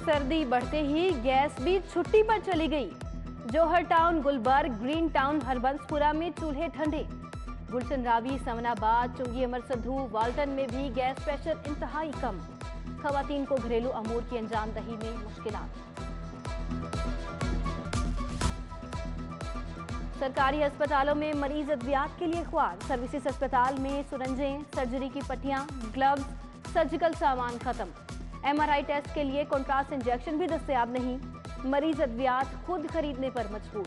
सर्दी बढ़ते ही गैस भी छुट्टी पर चली गई। Johar town, Gulberg, green town, Harbanspura में चूल्हे ठंडे। गुलशन रावी, समनाबाद, चुंगी, अमर सद्धू, वाल्टन में भी गैस प्रेशर इंतहाई कम। खवातीन को घरेलू अमूर की अंजामदही में मुश्किलात। सरकारी अस्पतालों में मरीज अद्वियात के लिए ख्वार। सर्विसेज अस्पताल में सुरंजें, सर्जरी की पट्टियां, ग्लव्स, सर्जिकल सामान खत्म। MRI टेस्ट के लिए कॉन्ट्रास्ट इंजेक्शन भी दस्तयाब नहीं। मरीज अद्वियात खुद खरीदने पर मजबूर।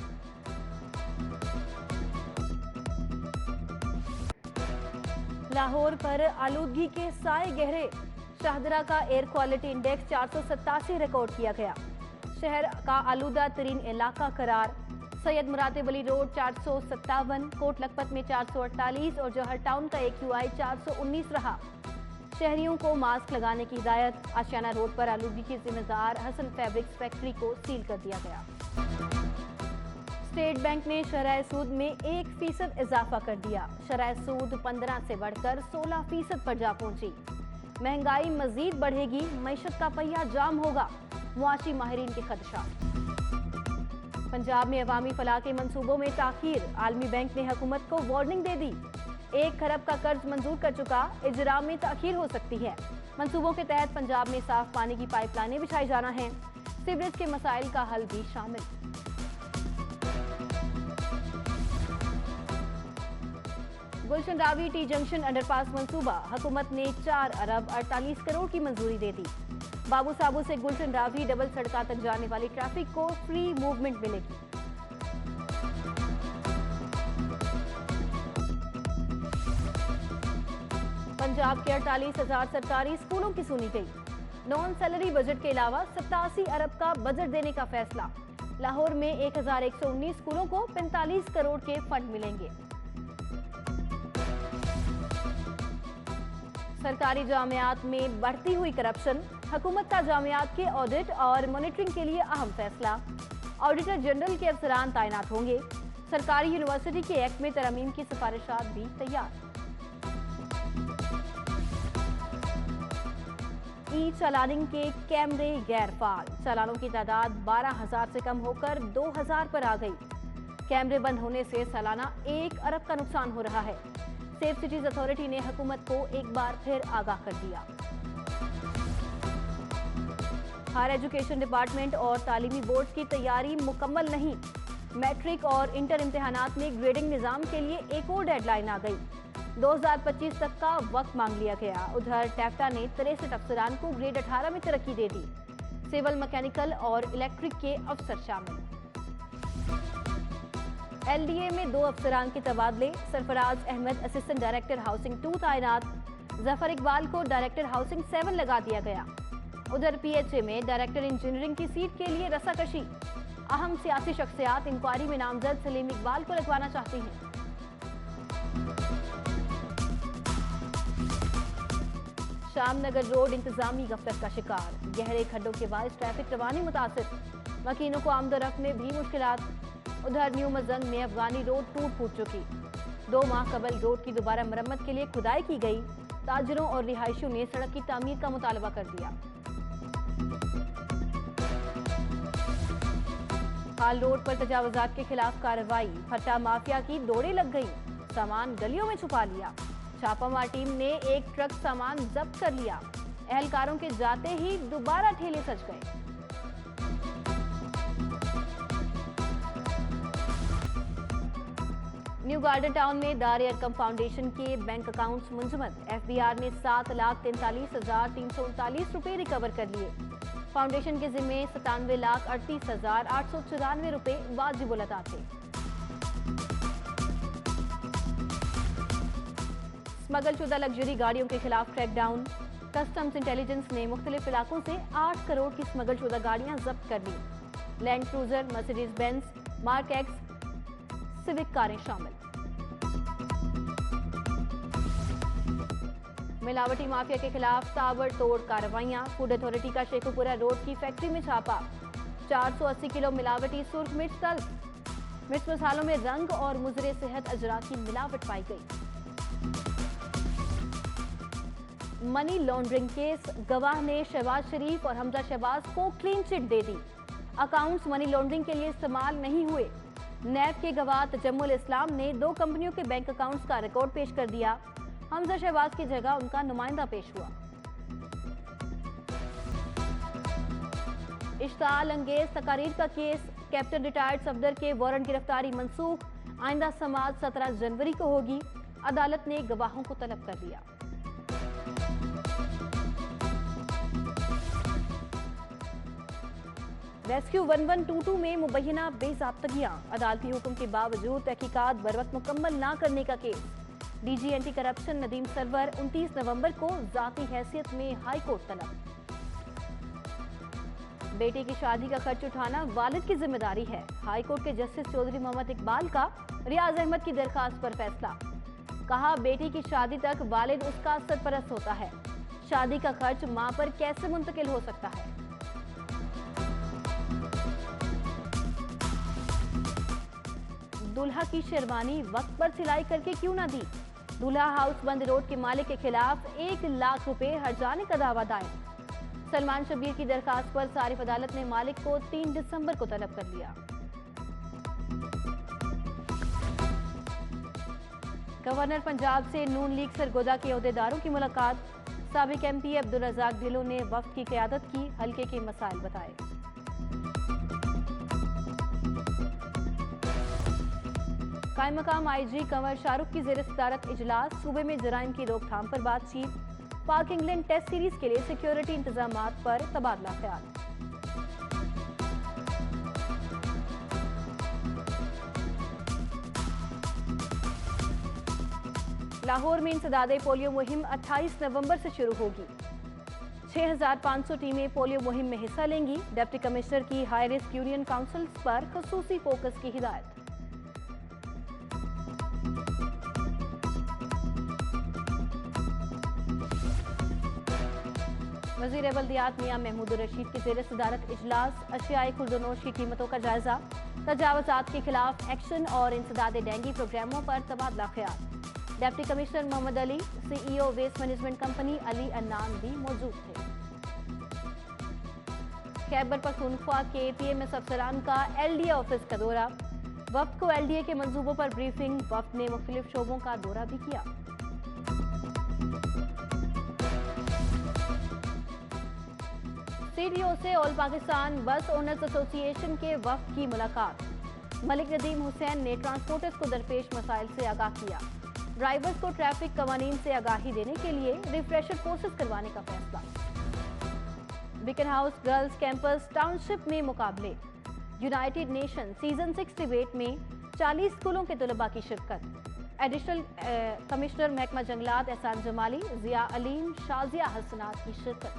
लाहौर पर आलूदगी के साए गहरे। शाहदरा का एयर क्वालिटी इंडेक्स 487 रिकॉर्ड किया गया। शहर का आलूदा तरीन इलाका करार। सैयद मुरातिब अली रोड 457, कोट लखपत में 448 और जौहर टाउन का AQI 419 रहा। शहरियों को मास्क लगाने की हिदायत। आशियाना रोड पर आलूदगी के जिम्मेदार हसन फैब्रिक्स फैक्ट्री को सील कर दिया गया। स्टेट बैंक ने शरह सूद में 1% इजाफा कर दिया। शरह सूद 15 से बढ़कर 16% पर जा पहुंची। महंगाई मजीद बढ़ेगी, मईशत का पहिया जाम होगा, मुआशी माहिरीन के खदशात। पंजाब में अवामी फलाह के मंसूबों में ताखीर। आलमी बैंक ने हुकूमत को वार्निंग दे दी। 1 खरब का कर्ज मंजूर कर चुका, इजरा में ताखीर हो सकती है। मंसूबों के तहत पंजाब में साफ पानी की पाइपलाइनें बिछाई जाना है। सीवरेज के मसाइल का हल भी शामिल। गुलशन रावी टी जंक्शन अंडरपास मंसूबा। हुकूमत ने 4 अरब 48 करोड़ की मंजूरी दे दी। बाबू साबू से गुलशन रावी डबल सड़क तक जाने वाली ट्रैफिक को फ्री मूवमेंट मिलेगी। पंजाब के 48,000 सरकारी स्कूलों की सुनी गई। नॉन सैलरी बजट के अलावा 87 अरब का बजट देने का फैसला। लाहौर में 1119 स्कूलों को 45 करोड़ के फंड मिलेंगे। सरकारी जामियात में बढ़ती हुई करप्शन। हुकूमत का जामियात के ऑडिट और मॉनिटरिंग के लिए अहम फैसला। ऑडिटर जनरल के अफसरान तैनात होंगे। सरकारी यूनिवर्सिटी के एक्ट में तरमीम की सिफारिशात भी तैयार। ई चालानिंग के कैमरे गैर फाल। चालानों की तादाद 12,000 से कम होकर 2,000 पर आ गई। कैमरे बंद होने से सालाना 1 अरब का नुकसान हो रहा है। सेफ सिटीज अथॉरिटी ने हुकूमत को एक बार फिर आगाह कर दिया। हायर एजुकेशन डिपार्टमेंट और तालीमी बोर्ड की तैयारी मुकम्मल नहीं। मैट्रिक और इंटर इम्तिहानात में ग्रेडिंग निज़ाम के लिए एक और डेडलाइन आ गई। 2025 तक का वक्त मांग लिया गया। उधर टैफ्टा ने 63 अफसरान को ग्रेड 18 में तरक्की दे दी। सिविल, मैकेनिकल और इलेक्ट्रिक के अफसर शामिल। LDA में 2 अफसरान के तबादले। Sarfaraz Ahmed assistant director housing 2 तैनात। जफर इकबाल को डायरेक्टर हाउसिंग 7 लगा दिया गया। उधर PHA में डायरेक्टर इंजीनियरिंग की सीट के लिए रसाकशी। अहम सियासी शख्सियात इंक्वायरी में नामजद सलीम इकबाल को लगवाना चाहती हैं। शामनगर रोड इंतजामी गफलत का शिकार। गहरे खड्डों के बायस ट्रैफिक रवानी मुतासिर। मकीनों को आमदोरफ्त में भी मुश्किलात। उधर न्यू मजंग में अफगानी रोड टूट फूट चुकी। 2 माह कबल रोड की दोबारा मरम्मत के लिए खुदाई की गई। ताजरों और रिहायशियों ने सड़क की तामीर का मुतालबा कर दिया। हाल रोड पर तजावुजात के खिलाफ कार्रवाई। भट्टा माफिया की दौड़े लग गई। सामान गलियों में छुपा लिया। छापामार टीम ने एक ट्रक सामान जब्त कर लिया। एहलकारों के जाते ही दोबारा ठेले सज गए। न्यू गार्डन टाउन में दार अरकम फाउंडेशन के बैंक अकाउंट्स मुंजमद। FBR ने 7,43,339 रुपए रिकवर कर लिए। फाउंडेशन के जिम्मे 97,38,894 रुपए वाजिबुल अता थे। स्मगलशुदा लग्जरी गाड़ियों के खिलाफ क्रैकडाउन। कस्टम्स इंटेलिजेंस ने मुख्तलिफ इलाकों से 8 करोड़ की स्मगलशुदा गाड़ियां जब्त कर ली। Land cruiser, Mercedes Benz, mark X, civic कारें शामिल। मिलावटी माफिया के खिलाफ ताबड़तोड़ कार्रवाइयां। फूड अथॉरिटी का शेखुपुरा रोड की फैक्ट्री में छापा। 480 किलो मिलावटी सुर्ख मिर्च तल्फ। मिर्च मसालों में रंग और मुजरे सेहत अजरा की मिलावट पाई गई। मनी लॉन्ड्रिंग केस, गवाह ने शहबाज शरीफ और हमजा शहबाज को क्लीन चिट दे दी। अकाउंट्स मनी लॉन्ड्रिंग के लिए इस्तेमाल नहीं हुए। नैब के गवाह तजम्मुल इस्लाम ने 2 कंपनियों के बैंक अकाउंट्स का रिकॉर्ड पेश कर दिया। हमजा शहबाज की जगह उनका नुमाइंदा पेश हुआ। इश्ताल अंगेज तकारीर का केस, कैप्टन रिटायर्ड सफदर के वारंट गिरफ्तारी मंसूख, आइंदा समाअत 17 जनवरी को होगी। अदालत ने गवाहों को तलब कर लिया। रेस्क्यू 1122 में मुबैना बेज़ाब्तगियां, अदालती हुक्म के बावजूद तहकीकात बरवक्त मुकम्मल न करने का case. DG anti corruption Nadeem Sarwar 29 नवंबर को जाती हैसियत में हाई कोर्ट तलब। बेटे की शादी का खर्च उठाना वालिद की जिम्मेदारी है। हाई कोर्ट के जस्टिस चौधरी मोहम्मद इकबाल का रियाज अहमद की दरखास्त पर फैसला। कहा, बेटी की शादी तक वालिद उसका सरपरस्त होता है। शादी का खर्च मां पर कैसे मुंतकिल हो सकता है। दूल्हा की शेरवानी वक्त पर सिलाई करके क्यों ना दी। दूल्हा हाउस बंद रोड के मालिक के खिलाफ 1 लाख रुपए हर्जाने का दावा दायर। सलमान शबीर की दरखास्त पर सारिफ अदालत ने मालिक को 3 दिसंबर को तलब कर लिया। गवर्नर पंजाब से नून लीग सरगोदा के ओहदेदारों की मुलाकात। साबिक एमपी अब्दुल रज़ाक ढिल्लों ने वफ्द की क़यादत की, हल्के के मसाइल बताए। कायम मकाम आईजी कंवर शाहरुख की ज़ेर सदारत इजलास, सूबे में जराइम की रोकथाम पर बातचीत। पाक इंग्लैंड टेस्ट सीरीज के लिए सिक्योरिटी इंतजामात पर तबादला ख्याल। लाहौर में इंसदादे पोलियो मुहिम 28 नवंबर से शुरू होगी। 6500 टीमें पोलियो मुहिम में हिस्सा लेंगी। डिप्टी कमिश्नर की हाई रिस्क यूनियन काउंसिल्स पर खसूसी फोकस की हिदायत। वज़ीर बल्दियात मियां महमूद रशीद की ज़ेर सदारत इजलास, अशियाए खुर्दनोश की कीमतों का जायजा, तजावुज़ात के खिलाफ एक्शन और इंसदादे डेंगी प्रोग्रामों पर तबादला ख्याल। Deputy commissioner Mohammad Ali, CEO waste management company Ali Annan भी मौजूद थे। खैबर पख्तूनख्वा के PMS अफसरान का LDA ऑफिस का दौरा। वफ्द को LDA के मंसूबों पर ब्रीफिंग। वफ्द ने मुख्तलिफ शोबों का दौरा भी किया। CDO से ऑल पाकिस्तान बस ओनर्स एसोसिएशन के वफ्द की मुलाकात। मलिक नदीम हुसैन ने ट्रांसपोर्टर्स को दरपेश मसाइल से आगाह किया। ड्राइवर्स को ट्रैफिक कवानीन से आगाही देने के लिए रिफ्रेशर कोर्सेज करवाने का फैसला। बिकन हाउस गर्ल्स कैंपस टाउनशिप में मुकाबले। यूनाइटेड नेशन सीजन 6 डिबेट में 40 स्कूलों के तलबा की शिरकत। एडिशनल कमिश्नर महकमा जंगलात एहसान जमाली, जिया अलीम, शाजिया हसनात की शिरकत।